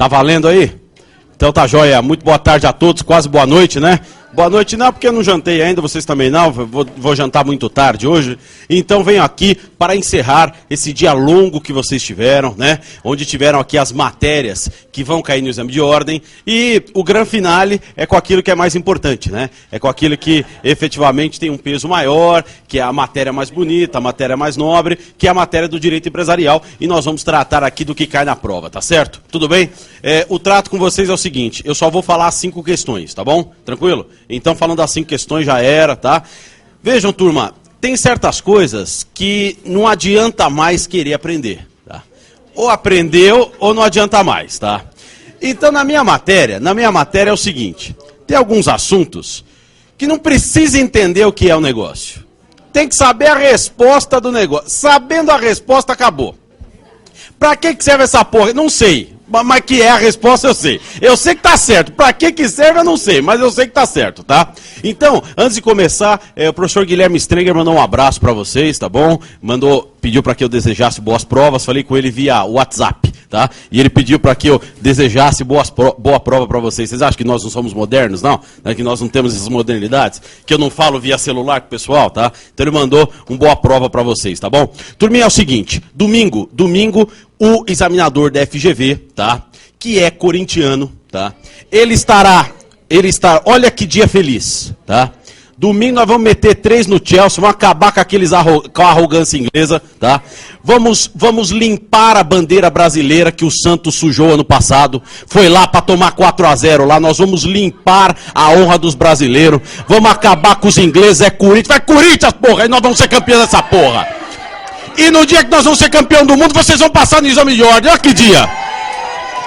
Tá valendo aí? Então tá joia. Muito boa tarde a todos, quase boa noite, né? Boa noite não, porque eu não jantei ainda, vocês também não, vou jantar muito tarde hoje. Então venho aqui para encerrar esse dia longo que vocês tiveram, né? Onde tiveram aqui as matérias que vão cair no exame de ordem. E o grande finale é com aquilo que é mais importante, né? É com aquilo que efetivamente tem um peso maior, que é a matéria mais bonita, a matéria mais nobre, que é a matéria do direito empresarial. E nós vamos tratar aqui do que cai na prova, tá certo? Tudo bem? O trato com vocês é o seguinte, eu só vou falar 5 questões, tá bom? Tranquilo? Então, falando das 5 questões, já era, tá? Vejam, turma, tem certas coisas que não adianta mais querer aprender, tá? Ou aprendeu, ou não adianta mais, tá? Então, na minha matéria é o seguinte, tem alguns assuntos que não precisa entender o que é o negócio. Tem que saber a resposta do negócio. Sabendo a resposta, acabou. Pra que serve essa porra? Não sei. Mas que é a resposta, eu sei. Eu sei que tá certo. Pra que serve, eu não sei. Mas eu sei que tá certo, tá? Então, antes de começar, o professor Guilherme Strenger mandou um abraço pra vocês, tá bom? Pediu pra que eu desejasse boas provas. Falei com ele via WhatsApp, tá? E ele pediu pra que eu desejasse boa prova pra vocês. Vocês acham que nós não somos modernos, não? Que nós não temos essas modernidades? Que eu não falo via celular com o pessoal, tá? Então ele mandou uma boa prova pra vocês, tá bom? Turminha, é o seguinte. Domingo, o examinador da FGV, tá? Que é corintiano, tá? Ele estará, olha que dia feliz, tá? Domingo nós vamos meter 3 no Chelsea, vamos acabar com a arrogância inglesa, tá? Vamos limpar a bandeira brasileira que o Santos sujou ano passado. Foi lá para tomar 4-0 lá, nós vamos limpar a honra dos brasileiros. Vamos acabar com os ingleses, é Corinthians. Vai Corinthians, porra, aí nós vamos ser campeões dessa porra. E no dia que nós vamos ser campeão do mundo, vocês vão passar no exame de ordem. Olha que dia.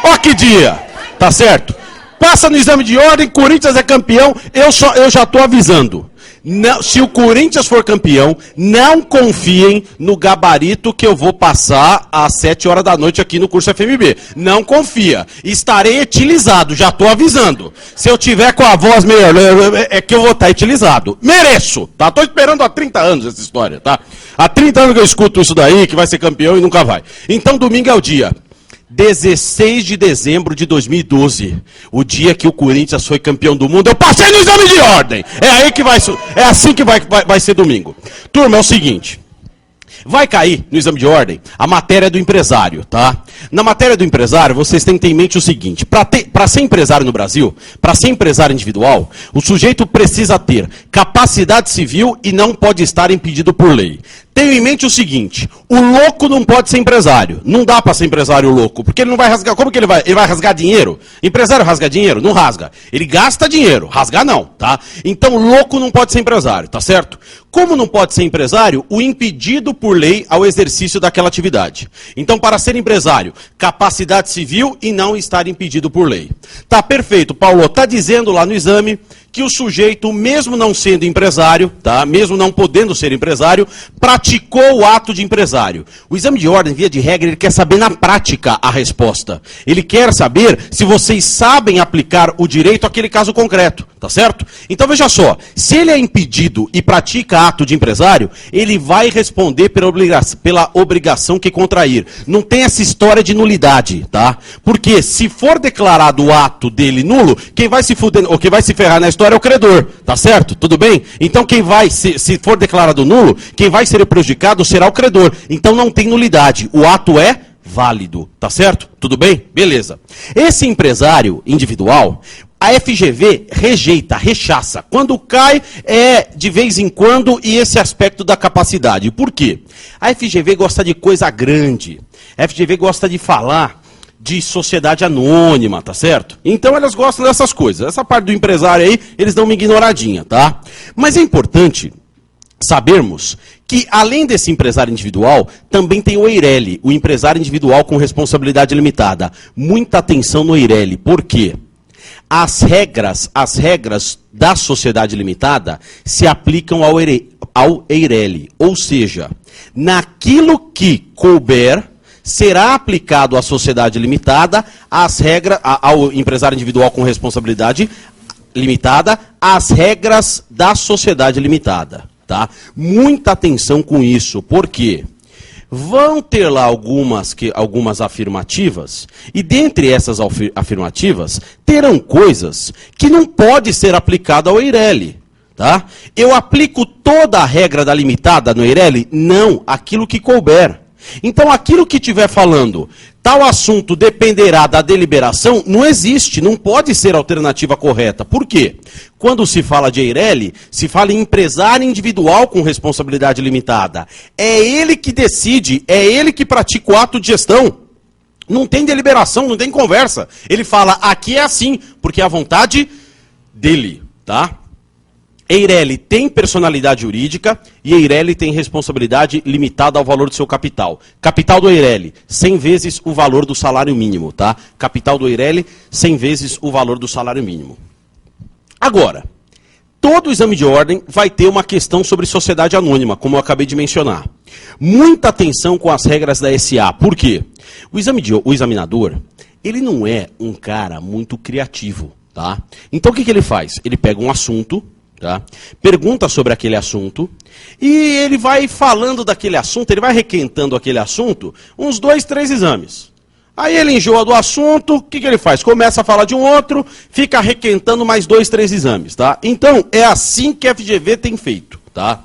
Olha que dia. Tá certo? Passa no exame de ordem, Corinthians é campeão. Eu já estou avisando. Não, se o Corinthians for campeão, não confiem no gabarito que eu vou passar às 7 horas da noite aqui no curso FMB. Não confia. Estarei etilizado, já estou avisando. Se eu tiver com a voz melhor, é que eu vou estar etilizado. Mereço, tá? Estou esperando há 30 anos essa história, tá? Há 30 anos que eu escuto isso daí, que vai ser campeão e nunca vai. Então domingo é o dia. 16 de dezembro de 2012, o dia que o Corinthians foi campeão do mundo, eu passei no exame de ordem. É assim que vai ser domingo. Turma, é o seguinte. Vai cair no exame de ordem a matéria do empresário, tá? Na matéria do empresário, vocês têm que ter em mente o seguinte. Para ser empresário no Brasil, para ser empresário individual, o sujeito precisa ter capacidade civil e não pode estar impedido por lei. Tenho em mente o seguinte, o louco não pode ser empresário. Não dá para ser empresário louco, porque ele não vai rasgar. Como que ele vai? Ele vai rasgar dinheiro? Empresário rasga dinheiro? Não rasga. Ele gasta dinheiro, rasgar não, tá? Então louco não pode ser empresário, tá certo? Como não pode ser empresário, o impedido por lei ao exercício daquela atividade. Então, para ser empresário, capacidade civil e não estar impedido por lei. Tá perfeito, Paulo. Tá dizendo lá no exame que o sujeito, mesmo não sendo empresário, tá? Mesmo não podendo ser empresário, praticou o ato de empresário. O exame de ordem, via de regra, ele quer saber na prática a resposta. Ele quer saber se vocês sabem aplicar o direito àquele caso concreto, tá certo? Então veja só, se ele é impedido e pratica ato de empresário, ele vai responder pela obrigação que contrair. Não tem essa história de nulidade, tá? Porque se for declarado o ato dele nulo, quem vai se fuder, ou quem vai se ferrar na história é o credor, tá certo? Tudo bem? Então quem vai, se for declarado nulo, quem vai ser prejudicado será o credor. Então não tem nulidade, o ato é válido, tá certo? Tudo bem? Beleza. Esse empresário individual, a FGV rejeita, rechaça. Quando cai, é de vez em quando e esse aspecto da capacidade. Por quê? A FGV gosta de coisa grande. A FGV gosta de falar de sociedade anônima, tá certo? Então elas gostam dessas coisas. Essa parte do empresário aí, eles dão uma ignoradinha, tá? Mas é importante sabermos que, além desse empresário individual, também tem o EIRELI, o empresário individual com responsabilidade limitada. Muita atenção no EIRELI. Por quê? As regras da sociedade limitada se aplicam ao EIRELI. Ou seja, naquilo que couber, será aplicado à sociedade limitada, ao empresário individual com responsabilidade limitada, as regras da sociedade limitada. Tá? Muita atenção com isso. Por quê? vão ter lá algumas afirmativas, e dentre essas afirmativas, terão coisas que não pode ser aplicada ao Eireli. Tá? Eu aplico toda a regra da limitada no Eireli? Não, aquilo que couber. Então, aquilo que estiver falando, tal assunto dependerá da deliberação, não existe, não pode ser a alternativa correta. Por quê? Quando se fala de Eireli, se fala em empresário individual com responsabilidade limitada. É ele que decide, é ele que pratica o ato de gestão. Não tem deliberação, não tem conversa. Ele fala, aqui é assim, porque é a vontade dele, tá? Eireli tem personalidade jurídica e Eireli tem responsabilidade limitada ao valor do seu capital. Capital do Eireli, 100 vezes o valor do salário mínimo, tá? Capital do Eireli, 100 vezes o valor do salário mínimo. Agora, todo exame de ordem vai ter uma questão sobre sociedade anônima, como eu acabei de mencionar. Muita atenção com as regras da SA. Por quê? O examinador, ele não é um cara muito criativo, tá? Então o que ele faz? Ele pega um assunto, tá? Pergunta sobre aquele assunto e ele vai falando daquele assunto, ele vai requentando aquele assunto uns 2, 3 exames. Aí ele enjoa do assunto, o que ele faz? Começa a falar de um outro, fica requentando mais 2, 3 exames, tá? Então, é assim que a FGV tem feito, tá?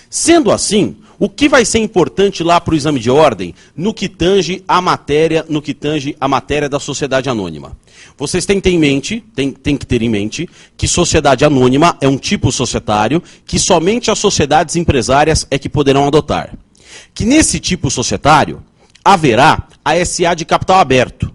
Sendo assim, o que vai ser importante lá para o exame de ordem, no que tange a matéria da sociedade anônima? Vocês têm que ter em mente que sociedade anônima é um tipo societário que somente as sociedades empresárias é que poderão adotar. Que nesse tipo societário haverá a SA de capital aberto.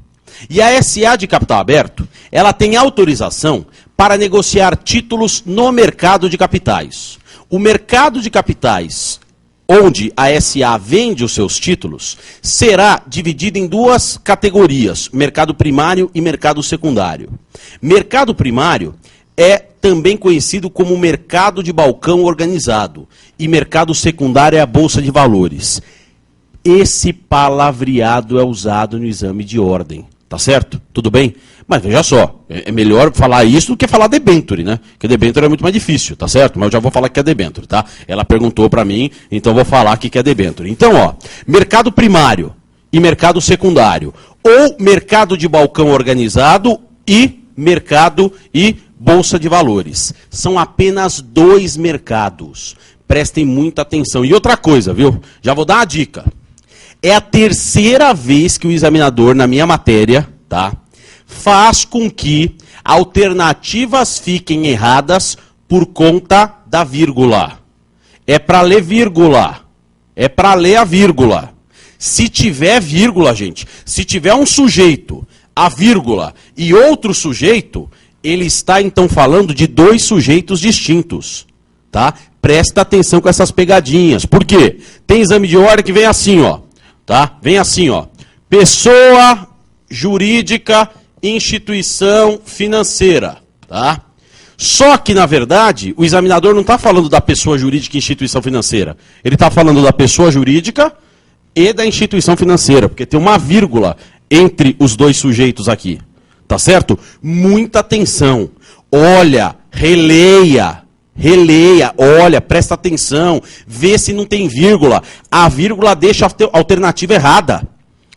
E a SA de capital aberto, ela tem autorização para negociar títulos no mercado de capitais. O mercado de capitais, onde a SA vende os seus títulos, será dividido em 2 categorias, mercado primário e mercado secundário. Mercado primário é também conhecido como mercado de balcão organizado, e mercado secundário é a bolsa de valores. Esse palavreado é usado no exame de ordem, tá certo? Tudo bem? Mas veja só, é melhor falar isso do que falar debenture, né? Porque debenture é muito mais difícil, tá certo? Mas eu já vou falar que é debenture, tá? Ela perguntou para mim, então eu vou falar aqui que é debenture. Então, ó, mercado primário e mercado secundário, ou mercado de balcão organizado e mercado e bolsa de valores. São apenas 2 mercados. Prestem muita atenção. E outra coisa, viu? Já vou dar uma dica. É a 3ª vez que o examinador, na minha matéria, tá, faz com que alternativas fiquem erradas por conta da vírgula. É para ler vírgula. É para ler a vírgula. Se tiver vírgula, gente, se tiver um sujeito, a vírgula, e outro sujeito, ele está então falando de 2 sujeitos distintos, tá? Presta atenção com essas pegadinhas. Por quê? Tem exame de ordem que vem assim, ó. Tá? Vem assim, ó. Pessoa jurídica, instituição financeira. Tá? Só que, na verdade, o examinador não está falando da pessoa jurídica e instituição financeira. Ele está falando da pessoa jurídica e da instituição financeira, porque tem uma vírgula entre os 2 sujeitos aqui. Tá certo? Muita atenção. Olha, releia, olha, presta atenção, vê se não tem vírgula. A vírgula deixa a alternativa errada.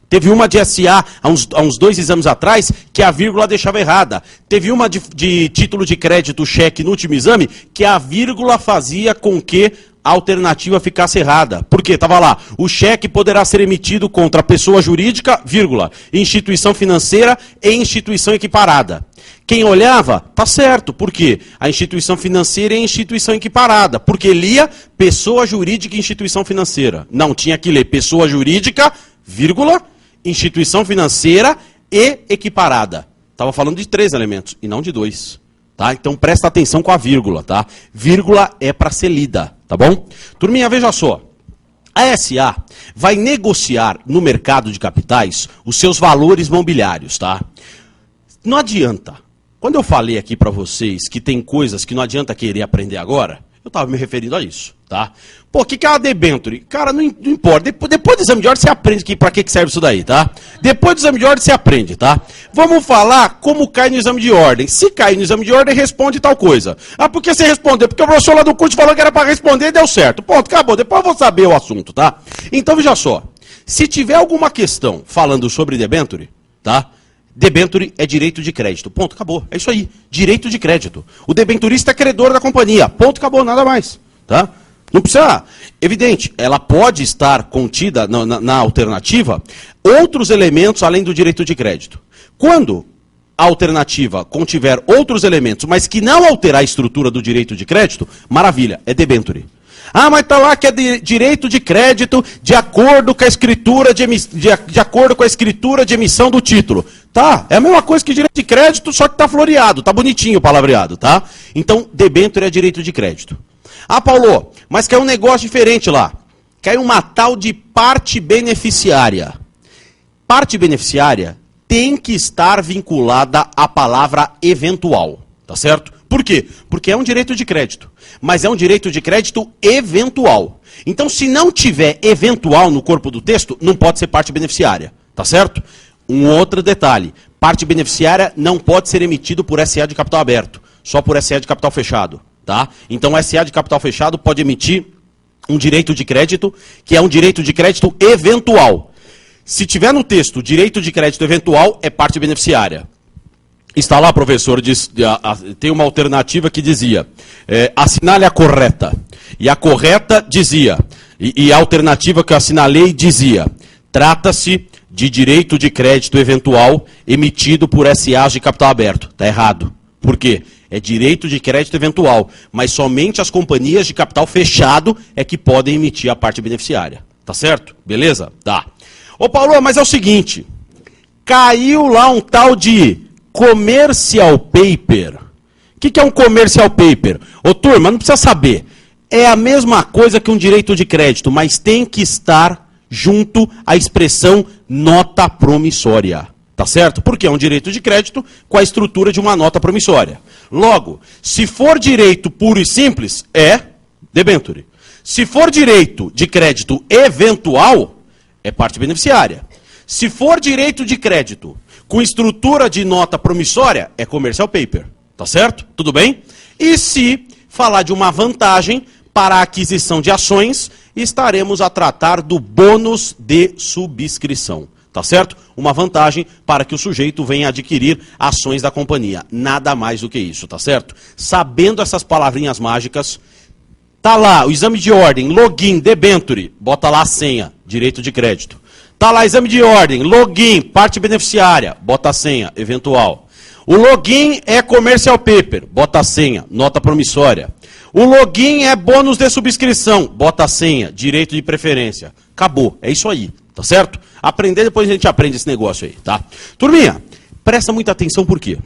Teve uma de SA, há uns 2 exames atrás, que a vírgula deixava errada. Teve uma de título de crédito, cheque, no último exame, que a vírgula fazia com que a alternativa ficasse errada. Por quê? Estava lá, o cheque poderá ser emitido contra pessoa jurídica, vírgula, instituição financeira e instituição equiparada. Quem olhava, tá certo. Por quê? A instituição financeira é instituição equiparada. Porque lia pessoa jurídica e instituição financeira. Não, tinha que ler pessoa jurídica, vírgula, instituição financeira e equiparada. Estava falando de 3 elementos e não de 2. Tá? Então presta atenção com a vírgula. Tá? Vírgula é para ser lida. Tá bom? Turminha, veja só. A SA vai negociar no mercado de capitais os seus valores mobiliários. Tá? Não adianta. Quando eu falei aqui para vocês que tem coisas que não adianta querer aprender agora, eu estava me referindo a isso, tá? Pô, o que é uma debenture? Cara, não importa. Depois do exame de ordem você aprende para que serve isso daí, tá? Depois do exame de ordem você aprende, tá? Vamos falar como cai no exame de ordem. Se cair no exame de ordem, responde tal coisa. Ah, por que você respondeu? Porque o professor lá do curso falou que era para responder e deu certo. Ponto, acabou. Depois eu vou saber o assunto, tá? Então, veja só. Se tiver alguma questão falando sobre debenture, tá? Debenture é direito de crédito. Ponto, acabou. É isso aí. Direito de crédito. O debenturista é credor da companhia. Ponto, acabou, nada mais. Tá? Não precisa. Evidente, ela pode estar contida na alternativa outros elementos além do direito de crédito. Quando a alternativa contiver outros elementos, mas que não alterar a estrutura do direito de crédito, maravilha, é debenture. Ah, mas está lá que é direito de crédito de acordo com a escritura de acordo com a escritura de emissão do título. Tá, é a mesma coisa que direito de crédito, só que está floreado, está bonitinho o palavreado, tá? Então, debênture é direito de crédito. Ah, Paulo, mas quer um negócio diferente lá. Quer uma tal de parte beneficiária. Parte beneficiária tem que estar vinculada à palavra eventual, tá certo? Por quê? Porque é um direito de crédito, mas é um direito de crédito eventual. Então, se não tiver eventual no corpo do texto, não pode ser parte beneficiária, tá certo? Um outro detalhe, parte beneficiária não pode ser emitido por SA de capital aberto, só por SA de capital fechado, tá? Então, SA de capital fechado pode emitir um direito de crédito, que é um direito de crédito eventual. Se tiver no texto direito de crédito eventual, é parte beneficiária. Está lá, professor, tem uma alternativa que dizia, assinale a correta. E a correta dizia, e a alternativa que eu assinalei dizia, trata-se de direito de crédito eventual emitido por SAs de capital aberto. Está errado. Por quê? É direito de crédito eventual, mas somente as companhias de capital fechado é que podem emitir a parte beneficiária. Tá certo? Beleza? Tá. Ô Paulo, mas é o seguinte, caiu lá um tal de commercial paper. O que é um commercial paper? Ô turma, não precisa saber. É a mesma coisa que um direito de crédito, mas tem que estar junto à expressão nota promissória. Tá certo? Porque é um direito de crédito com a estrutura de uma nota promissória. Logo, se for direito puro e simples, é debenture. Se for direito de crédito eventual, é parte beneficiária. Se for direito de crédito com estrutura de nota promissória, é commercial paper. Tá certo? Tudo bem? E se falar de uma vantagem para a aquisição de ações, estaremos a tratar do bônus de subscrição. Tá certo? Uma vantagem para que o sujeito venha adquirir ações da companhia. Nada mais do que isso, tá certo? Sabendo essas palavrinhas mágicas, tá lá o exame de ordem, login, debenture, bota lá a senha, direito de crédito. Tá lá exame de ordem, login, parte beneficiária, bota a senha, eventual. O login é commercial paper, bota a senha, nota promissória. O login é bônus de subscrição, bota a senha, direito de preferência. Acabou, é isso aí, tá certo? Aprender, depois a gente aprende esse negócio aí, tá? Turminha, presta muita atenção por quê?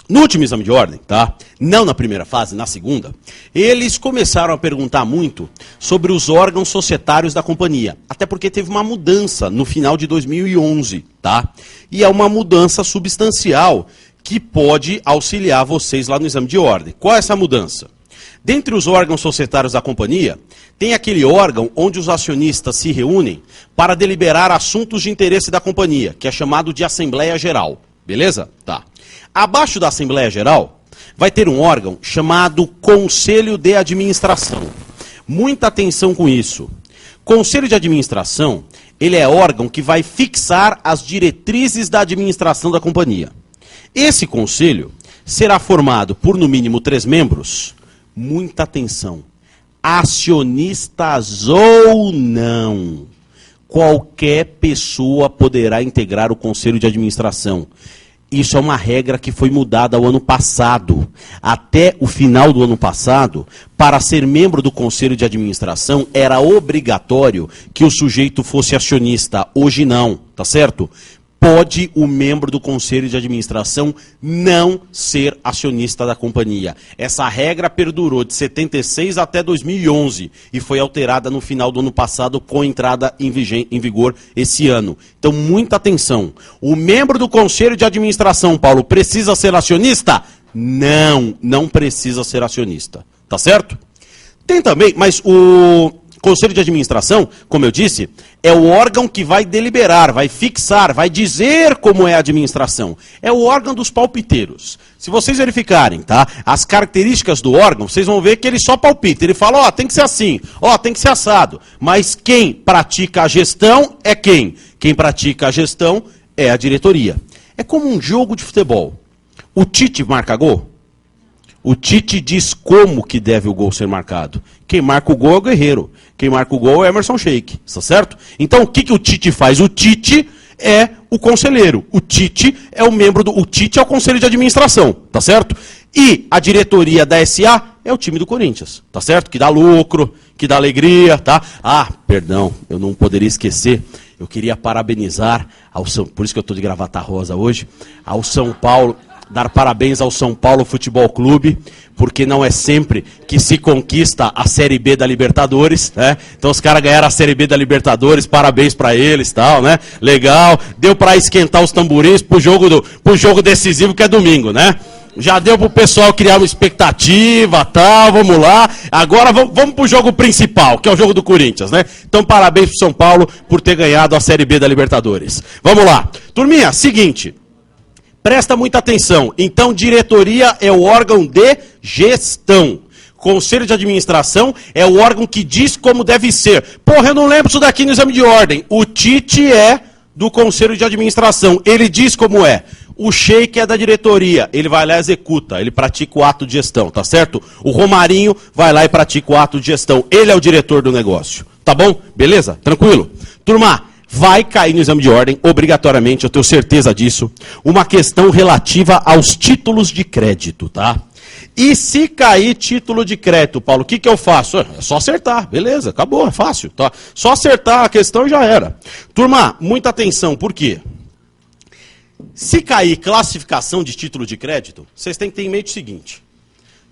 No último exame de ordem, tá? Não na primeira fase, na segunda, eles começaram a perguntar muito sobre os órgãos societários da companhia. Até porque teve uma mudança no final de 2011, tá? E é uma mudança substancial que pode auxiliar vocês lá no exame de ordem. Qual é essa mudança? Dentre os órgãos societários da companhia, tem aquele órgão onde os acionistas se reúnem para deliberar assuntos de interesse da companhia, que é chamado de Assembleia Geral. Beleza? Tá. Abaixo da Assembleia Geral, vai ter um órgão chamado Conselho de Administração. Muita atenção com isso. Conselho de Administração, ele é órgão que vai fixar as diretrizes da administração da companhia. Esse conselho será formado por, no mínimo, 3 membros. Muita atenção. Acionistas ou não. Qualquer pessoa poderá integrar o Conselho de Administração. Isso é uma regra que foi mudada ao ano passado. Até o final do ano passado, para ser membro do Conselho de Administração, era obrigatório que o sujeito fosse acionista. Hoje não, tá certo? Pode o membro do Conselho de Administração não ser acionista da companhia. Essa regra perdurou de 76 até 2011 e foi alterada no final do ano passado com entrada em vigor esse ano. Então, muita atenção. O membro do Conselho de Administração, Paulo, precisa ser acionista? Não, não precisa ser acionista. Tá certo? Tem também, mas Conselho de administração, como eu disse, é o órgão que vai deliberar, vai fixar, vai dizer como é a administração. É o órgão dos palpiteiros. Se vocês verificarem, tá, as características do órgão, vocês vão ver que ele só palpita. Ele fala, ó, tem que ser assim, ó, tem que ser assado. Mas quem pratica a gestão é quem? Quem pratica a gestão é a diretoria. É como um jogo de futebol. O Tite marca gol? O Tite diz como que deve o gol ser marcado. Quem marca o gol é o Guerreiro. Quem marca o gol é Emerson Sheik. Está certo? Então, o que o Tite faz? O Tite é o conselheiro. O Tite é o membro do... O Tite é o conselho de administração. Tá certo? E a diretoria da SA é o time do Corinthians. Tá certo? Que dá lucro, que dá alegria, tá? Ah, perdão, eu não poderia esquecer. Eu queria parabenizar ao São... Por isso que eu estou de gravata rosa hoje. Ao São Paulo... Dar parabéns ao São Paulo Futebol Clube, porque não é sempre que se conquista a Série B da Libertadores, né? Então os caras ganharam a Série B da Libertadores, parabéns pra eles, tal, né? Legal, deu pra esquentar os tamborins pro jogo decisivo que é domingo, né? Já deu pro pessoal criar uma expectativa, tal, vamos lá. Agora vamos pro jogo principal, que é o jogo do Corinthians, né? Então parabéns pro São Paulo por ter ganhado a Série B da Libertadores. Vamos lá. Turminha, seguinte... Presta muita atenção. Então, diretoria é o órgão de gestão. Conselho de administração é o órgão que diz como deve ser. Porra, eu não lembro isso daqui no exame de ordem. O Tite é do conselho de administração. Ele diz como é. O Sheik é da diretoria. Ele vai lá e executa. Ele pratica o ato de gestão, tá certo? O Romarinho vai lá e pratica o ato de gestão. Ele é o diretor do negócio. Tá bom? Beleza? Tranquilo? Turma, vai cair no exame de ordem, obrigatoriamente, eu tenho certeza disso, uma questão relativa aos títulos de crédito, tá? E se cair título de crédito, Paulo, o que eu faço? É só acertar, beleza, acabou, é fácil, tá? Só acertar a questão e já era. Turma, muita atenção, por quê? Se cair classificação de título de crédito, vocês têm que ter em mente o seguinte...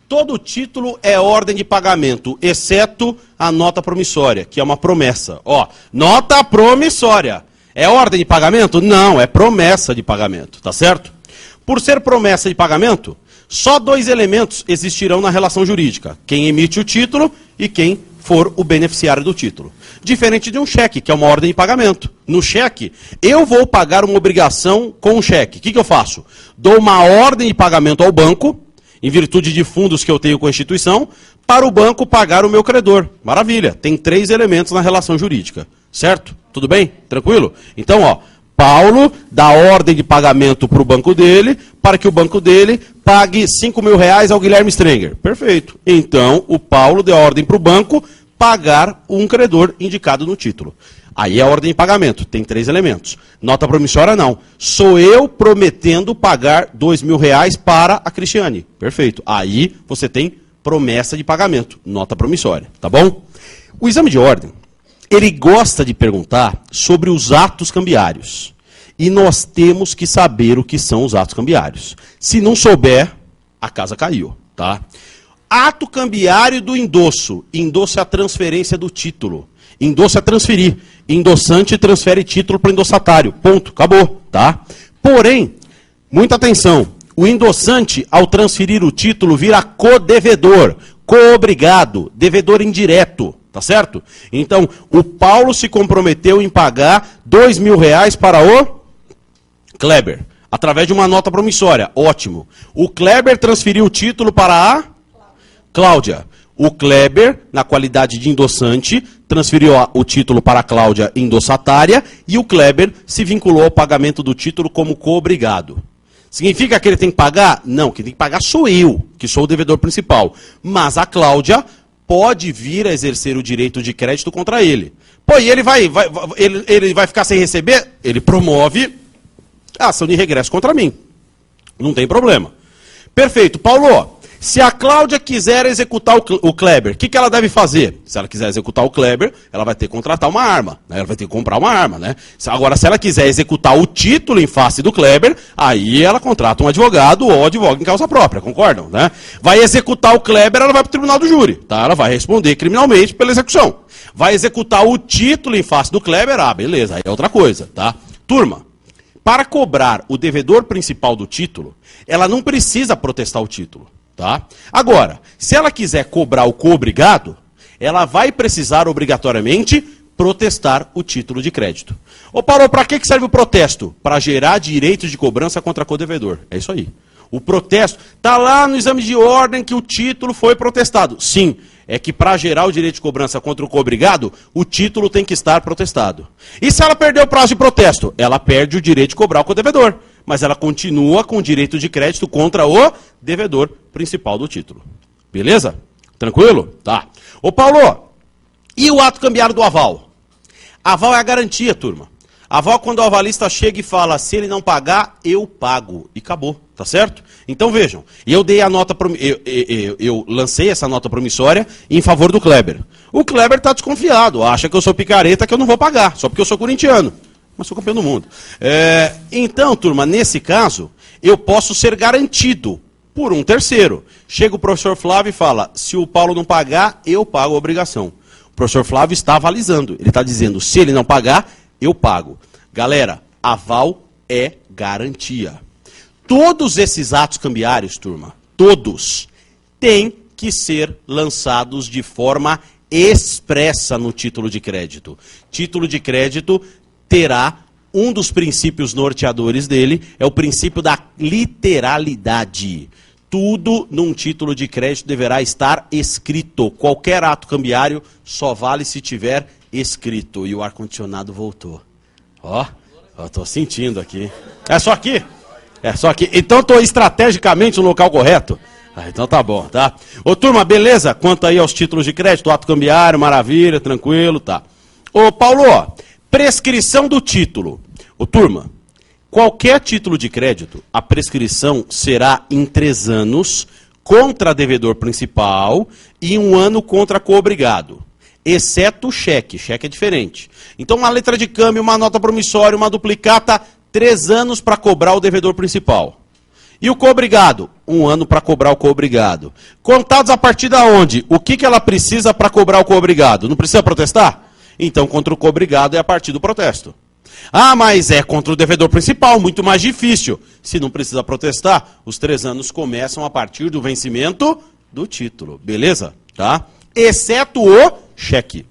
Todo título é ordem de pagamento, exceto a nota promissória, que é uma promessa. Ó, nota promissória. É ordem de pagamento? Não, é promessa de pagamento, tá certo? Por ser promessa de pagamento, só dois elementos existirão na relação jurídica. Quem emite o título e quem for o beneficiário do título. Diferente de um cheque, que é uma ordem de pagamento. No cheque, eu vou pagar uma obrigação com um cheque. O que eu faço? Dou uma ordem de pagamento ao banco, em virtude de fundos que eu tenho com a instituição, para o banco pagar o meu credor. Maravilha, tem 3 elementos na relação jurídica, certo? Tudo bem? Tranquilo? Então, ó, Paulo dá ordem de pagamento para o banco dele, para que o banco dele pague R$5.000 ao Guilherme Strenger. Perfeito. Então, o Paulo deu ordem para o banco pagar um credor indicado no título. Aí é a ordem de pagamento, tem 3 elementos. Nota promissória não. Sou eu prometendo pagar R$2.000 para a Cristiane. Perfeito. Aí você tem promessa de pagamento, nota promissória, tá bom? O exame de ordem, ele gosta de perguntar sobre os atos cambiários. E nós temos que saber o que são os atos cambiários. Se não souber, a casa caiu, tá? Ato cambiário do endosso. Endosso é a transferência do título. Endosso é transferir. Endossante transfere título para o endossatário. Ponto. Acabou. Tá? Porém, muita atenção. O endossante, ao transferir o título, vira codevedor, coobrigado, devedor indireto. Tá certo? Então, o Paulo se comprometeu em pagar R$2.000 para o Kleber. Através de uma nota promissória. Ótimo. O Kleber transferiu o título para a Cláudia. O Kleber, na qualidade de endossante, transferiu o título para a Cláudia endossatária e o Kleber se vinculou ao pagamento do título como coobrigado. Significa que ele tem que pagar? Não, quem tem que pagar sou eu, que sou o devedor principal. Mas a Cláudia pode vir a exercer o direito de crédito contra ele. Pô, e ele vai ficar sem receber? Ele promove a ação de regresso contra mim. Não tem problema. Perfeito. Paulo, se a Cláudia quiser executar o Kleber, o que ela deve fazer? Se ela quiser executar o Kleber, ela vai ter que contratar uma arma, né? Ela vai ter que comprar uma arma, né? Agora, se ela quiser executar o título em face do Kleber, aí ela contrata um advogado ou advoga em causa própria, concordam, né? Vai executar o Kleber, ela vai para o tribunal do júri, tá? Ela vai responder criminalmente pela execução. Vai executar o título em face do Kleber, ah, beleza, aí é outra coisa, tá? Turma, para cobrar o devedor principal do título, ela não precisa protestar o título. Tá? Agora, se ela quiser cobrar o coobrigado, ela vai precisar obrigatoriamente protestar o título de crédito. Ô Paulo, para que serve o protesto? Para gerar direitos de cobrança contra codevedor. É isso aí. O protesto está lá no exame de ordem que o título foi protestado. Sim, é que para gerar o direito de cobrança contra o cobrigado, o título tem que estar protestado. E se ela perder o prazo de protesto? Ela perde o direito de cobrar o codevedor, mas ela continua com o direito de crédito contra o devedor principal do título. Beleza? Tranquilo? Tá. Ô Paulo, e o ato cambiário do aval? Aval é a garantia, turma. Aval é quando o avalista chega e fala, se ele não pagar, eu pago. E acabou, tá certo? Então vejam, eu dei a nota, eu lancei essa nota promissória em favor do Kleber. O Kleber está desconfiado, acha que eu sou picareta, que eu não vou pagar, só porque eu sou corintiano. Mas sou campeão do mundo. Então, turma, nesse caso, eu posso ser garantido por um terceiro. Chega o professor Flávio e fala, se o Paulo não pagar, eu pago a obrigação. O professor Flávio está avalizando, ele está dizendo, se ele não pagar, eu pago. Galera, aval é garantia. Todos esses atos cambiários, turma, todos, têm que ser lançados de forma expressa no título de crédito. Título de crédito terá um dos princípios norteadores dele, é o princípio da literalidade. Tudo num título de crédito deverá estar escrito. Qualquer ato cambiário só vale se tiver escrito. E o ar-condicionado voltou. Ó, eu tô sentindo aqui. É só aqui? É só aqui. Então estou estrategicamente no local correto? Então tá bom, tá? Ô turma, beleza? Quanto aí aos títulos de crédito, ato cambiário, maravilha, tranquilo, tá. Ô Paulo, ó, prescrição do título. Ô turma, qualquer título de crédito, a prescrição será em 3 anos contra devedor principal e 1 ano contra coobrigado. Exceto o cheque. Cheque é diferente. Então, uma letra de câmbio, uma nota promissória, uma duplicata, 3 anos para cobrar o devedor principal. E o coobrigado? 1 ano para cobrar o coobrigado. Contados a partir de onde? O que ela precisa para cobrar o coobrigado? Não precisa protestar? Então, contra o coobrigado é a partir do protesto. Ah, mas é contra o devedor principal, muito mais difícil. Se não precisa protestar, os 3 anos começam a partir do vencimento do título. Beleza? Tá? Exceto o cheque.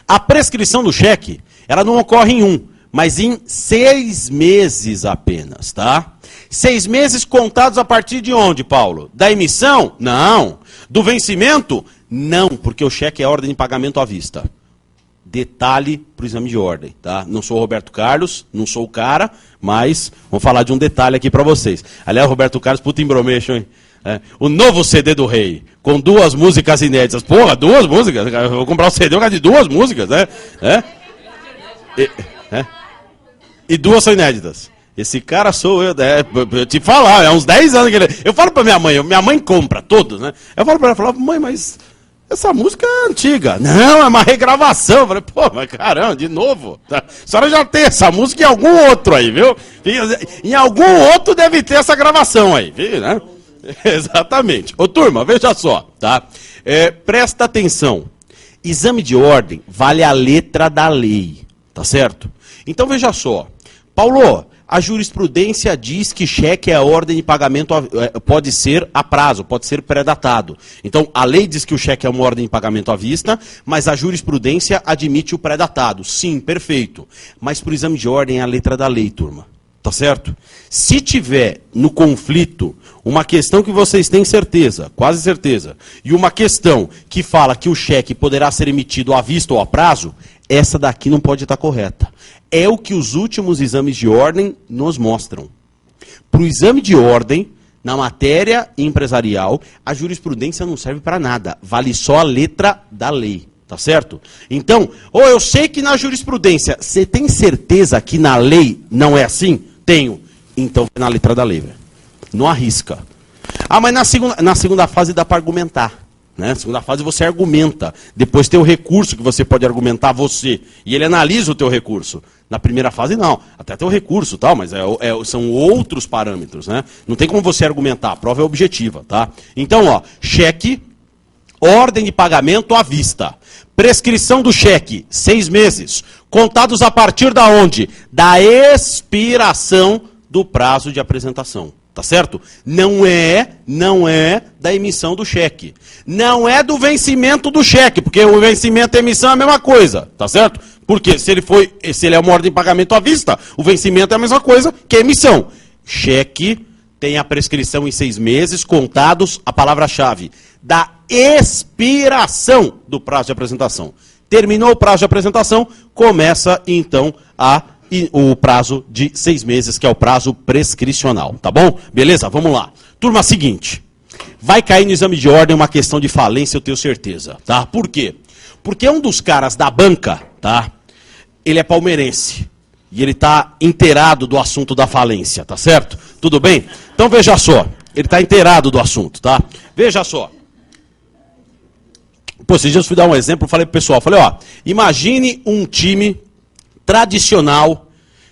A prescrição do cheque, ela não ocorre em 1, mas em 6 meses apenas, tá? 6 meses contados a partir de onde, Paulo? Da emissão? Não. Do vencimento? Não, porque o cheque é ordem de pagamento à vista. Detalhe para o exame de ordem, tá? Não sou o Roberto Carlos, não sou o cara, mas vamos falar de um detalhe aqui para vocês. Aliás, Roberto Carlos, puta embromeixo, hein? O novo CD do Rei, com 2 músicas inéditas. Porra, 2 músicas? Eu vou comprar o CD de 2 músicas, né? E 2 são inéditas. Esse cara sou eu, eu te falar, é uns 10 anos que ele... Eu falo pra minha mãe compra todos, né? Eu falo pra ela, mãe, mas essa música é antiga. Não, é uma regravação. Eu falei, pô, mas caramba, de novo. A senhora já tem essa música em algum outro aí, viu? Em algum outro deve ter essa gravação aí, viu, né? Exatamente. Ô turma, veja só, tá? Presta atenção. Exame de ordem vale a letra da lei, tá certo? Então veja só. Paulo, a jurisprudência diz que cheque é a ordem de pagamento, pode ser a prazo, pode ser pré-datado. Então a lei diz que o cheque é uma ordem de pagamento à vista, mas a jurisprudência admite o pré-datado. Sim, perfeito. Mas para o exame de ordem é a letra da lei, turma. Tá certo? Se tiver no conflito uma questão que vocês têm certeza, quase certeza, e uma questão que fala que o cheque poderá ser emitido à vista ou a prazo, essa daqui não pode estar correta. É o que os últimos exames de ordem nos mostram. Para o exame de ordem, na matéria empresarial, a jurisprudência não serve para nada. Vale só a letra da lei. Tá certo? Então, eu sei que na jurisprudência, você tem certeza que na lei não é assim? Tenho. Então, na letra da lei, velho. Não arrisca. Ah, mas na segunda fase dá para argumentar. Né? Na segunda fase você argumenta. Depois tem o recurso que você pode argumentar você. E ele analisa o teu recurso. Na primeira fase não. Até tem o recurso, tal, mas são outros parâmetros. Né? Não tem como você argumentar. A prova é objetiva. Tá? Então, cheque, ordem de pagamento à vista. Prescrição do cheque, 6 meses. Contados a partir da onde? Da expiração do prazo de apresentação. tá certo? Não é da emissão do cheque. Não é do vencimento do cheque, porque o vencimento e a emissão é a mesma coisa, tá certo? Porque se ele é uma ordem de pagamento à vista, o vencimento é a mesma coisa que a emissão. Cheque tem a prescrição em 6 meses, contados, a palavra-chave, da expiração do prazo de apresentação. Terminou o prazo de apresentação, começa então o prazo de 6 meses, que é o prazo prescricional, tá bom? Beleza? Vamos lá. Turma, seguinte, vai cair no exame de ordem uma questão de falência, eu tenho certeza, tá? Por quê? Porque um dos caras da banca, tá? Ele é palmeirense. E ele está inteirado do assunto da falência, tá certo? Tudo bem? Então veja só, ele está inteirado do assunto, tá? Veja só. Pô, esses dias eu fui dar um exemplo, falei pro pessoal, ó, imagine um time tradicional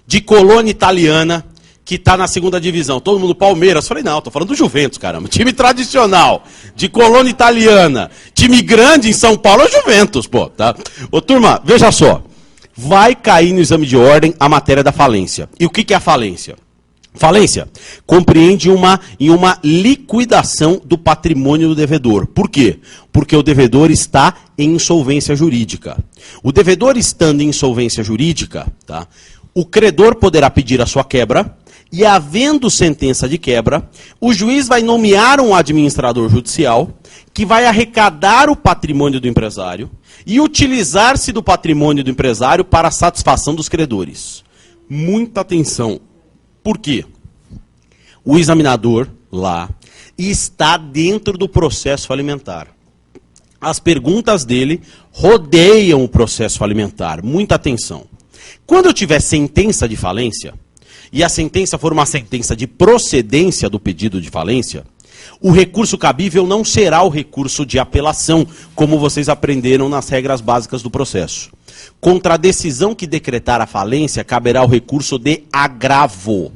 de colônia italiana que está na 2ª divisão. Todo mundo Palmeiras. Falei, não, tô falando do Juventus, caramba. Time tradicional, de colônia italiana, time grande em São Paulo é o Juventus, pô, tá? Ô, turma, veja só. Vai cair no exame de ordem a matéria da falência. E o que é a falência? Falência compreende uma liquidação do patrimônio do devedor. Por quê? Porque o devedor está em insolvência jurídica. O devedor estando em insolvência jurídica, tá? O credor poderá pedir a sua quebra e, havendo sentença de quebra, o juiz vai nomear um administrador judicial que vai arrecadar o patrimônio do empresário e utilizar-se do patrimônio do empresário para a satisfação dos credores. Muita atenção. Por quê? O examinador lá está dentro do processo falimentar. As perguntas dele rodeiam o processo falimentar. Muita atenção. Quando eu tiver sentença de falência, e a sentença for uma sentença de procedência do pedido de falência, o recurso cabível não será o recurso de apelação, como vocês aprenderam nas regras básicas do processo. Contra a decisão que decretar a falência, caberá o recurso de agravo.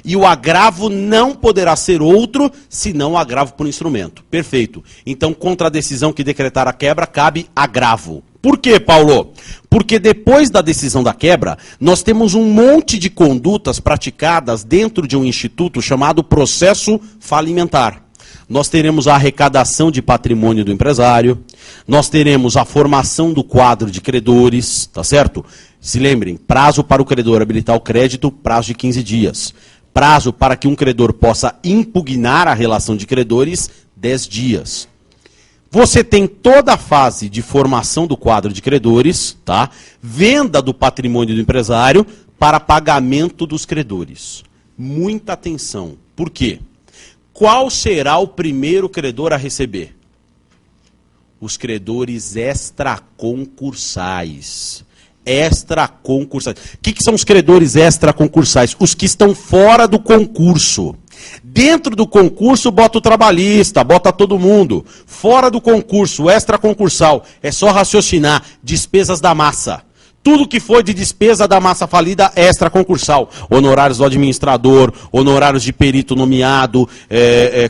E o agravo não poderá ser outro, senão o agravo por instrumento. Perfeito. Então, contra a decisão que decretar a quebra, cabe agravo. Por quê, Paulo? Porque depois da decisão da quebra, nós temos um monte de condutas praticadas dentro de um instituto chamado processo falimentar. Nós teremos a arrecadação de patrimônio do empresário, nós teremos a formação do quadro de credores, tá certo? Se lembrem, prazo para o credor habilitar o crédito, prazo de 15 dias. Prazo para que um credor possa impugnar a relação de credores, 10 dias. Você tem toda a fase de formação do quadro de credores, tá? Venda do patrimônio do empresário para pagamento dos credores. Muita atenção. Por quê? Qual será o primeiro credor a receber? Os credores extraconcursais. Extraconcursais. O que são os credores extraconcursais? Os que estão fora do concurso. Dentro do concurso, bota o trabalhista, bota todo mundo. Fora do concurso, extraconcursal, é só raciocinar. Despesas da massa. Tudo que for de despesa da massa falida é extraconcursal. Honorários do administrador, honorários de perito nomeado,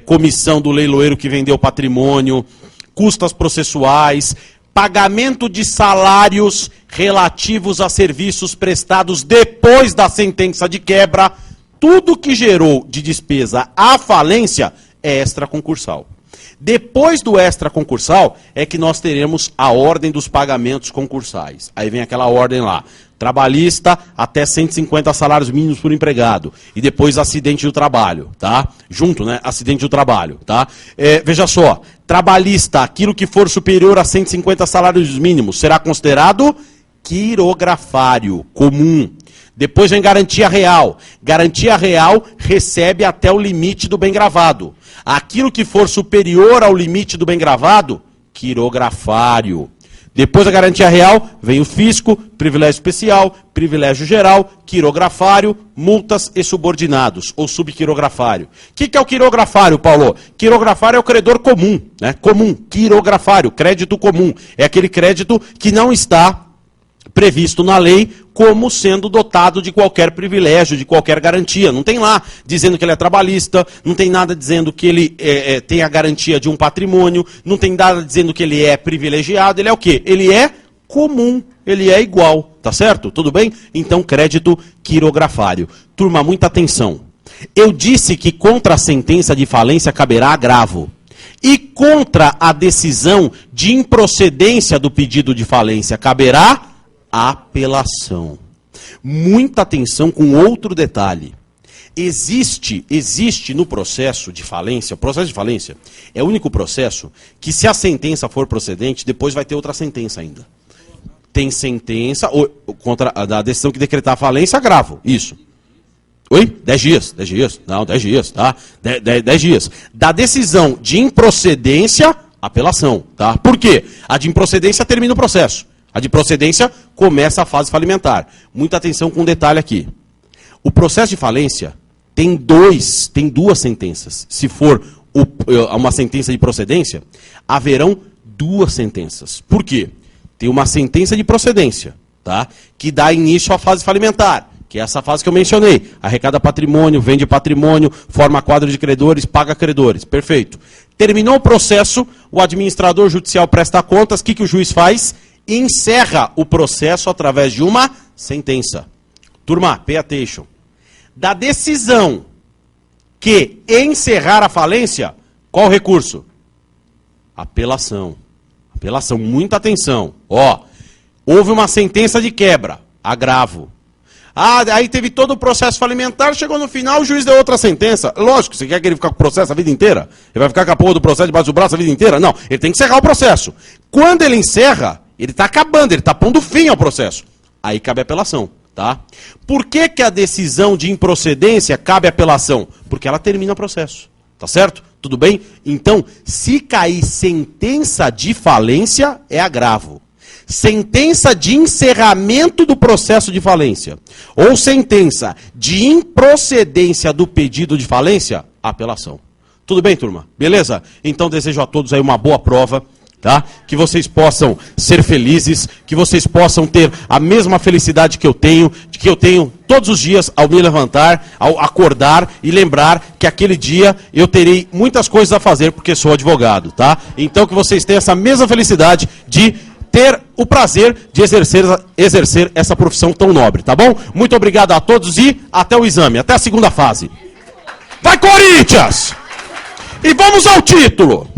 comissão do leiloeiro que vendeu o patrimônio, custas processuais, pagamento de salários relativos a serviços prestados depois da sentença de quebra. Tudo que gerou de despesa à falência é extraconcursal. Depois do extraconcursal é que nós teremos a ordem dos pagamentos concursais. Aí vem aquela ordem lá, trabalhista até 150 salários mínimos por empregado. E depois acidente do trabalho, tá? Junto, né? Acidente do trabalho, tá? Veja só, trabalhista, aquilo que for superior a 150 salários mínimos, será considerado quirografário, comum. Depois vem garantia real. Garantia real recebe até o limite do bem gravado. Aquilo que for superior ao limite do bem gravado, quirografário. Depois da garantia real, vem o fisco, privilégio especial, privilégio geral, quirografário, multas e subordinados, ou subquirografário. O que é o quirografário, Paulo? Quirografário é o credor comum, né? Comum, quirografário, crédito comum. É aquele crédito que não está previsto na lei como sendo dotado de qualquer privilégio, de qualquer garantia. Não tem lá dizendo que ele é trabalhista, não tem nada dizendo que ele tem a garantia de um patrimônio, não tem nada dizendo que ele é privilegiado. Ele é o quê? Ele é comum, ele é igual, tá certo? Tudo bem? Então, crédito quirografário. Turma, muita atenção. Eu disse que contra a sentença de falência caberá agravo. E contra a decisão de improcedência do pedido de falência caberá apelação. Muita atenção com outro detalhe. Existe no processo de falência, o processo de falência é o único processo que, se a sentença for procedente, depois vai ter outra sentença ainda. Tem sentença contra a decisão que decretar a falência, agravo. Isso. Oi? 10 dias. 10 dias. Não, 10 dias, tá? 10 dias. Da decisão de improcedência, apelação, tá? Por quê? A de improcedência termina o processo. A de procedência começa a fase falimentar. Muita atenção com um detalhe aqui. O processo de falência tem duas sentenças. Se for uma sentença de procedência, haverão duas sentenças. Por quê? Tem uma sentença de procedência, tá? Que dá início à fase falimentar, que é essa fase que eu mencionei. Arrecada patrimônio, vende patrimônio, forma quadro de credores, paga credores. Perfeito. Terminou o processo, o administrador judicial presta contas, o que o juiz faz? Encerra o processo através de uma sentença. Turma, pay attention. Da decisão que encerrar a falência, qual o recurso? Apelação. Apelação, muita atenção. Ó, houve uma sentença de quebra, agravo. Ah, aí teve todo o processo falimentar, chegou no final, o juiz deu outra sentença. Lógico, você quer que ele fique com o processo a vida inteira? Ele vai ficar com a porra do processo debaixo do braço a vida inteira? Não, ele tem que encerrar o processo. Quando ele encerra, ele está acabando, ele está pondo fim ao processo. Aí cabe apelação, tá? Por que a decisão de improcedência cabe apelação? Porque ela termina o processo, tá certo? Tudo bem? Então, se cair sentença de falência, é agravo. Sentença de encerramento do processo de falência ou sentença de improcedência do pedido de falência, apelação. Tudo bem, turma? Beleza? Então desejo a todos aí uma boa prova, tá? Que vocês possam ser felizes, que vocês possam ter a mesma felicidade que eu tenho todos os dias ao me levantar, ao acordar e lembrar que aquele dia eu terei muitas coisas a fazer porque sou advogado, tá? Então que vocês tenham essa mesma felicidade de ter o prazer de exercer essa profissão tão nobre, tá bom? Muito obrigado a todos e até o exame, até a segunda fase. Vai, Corinthians! E vamos ao título!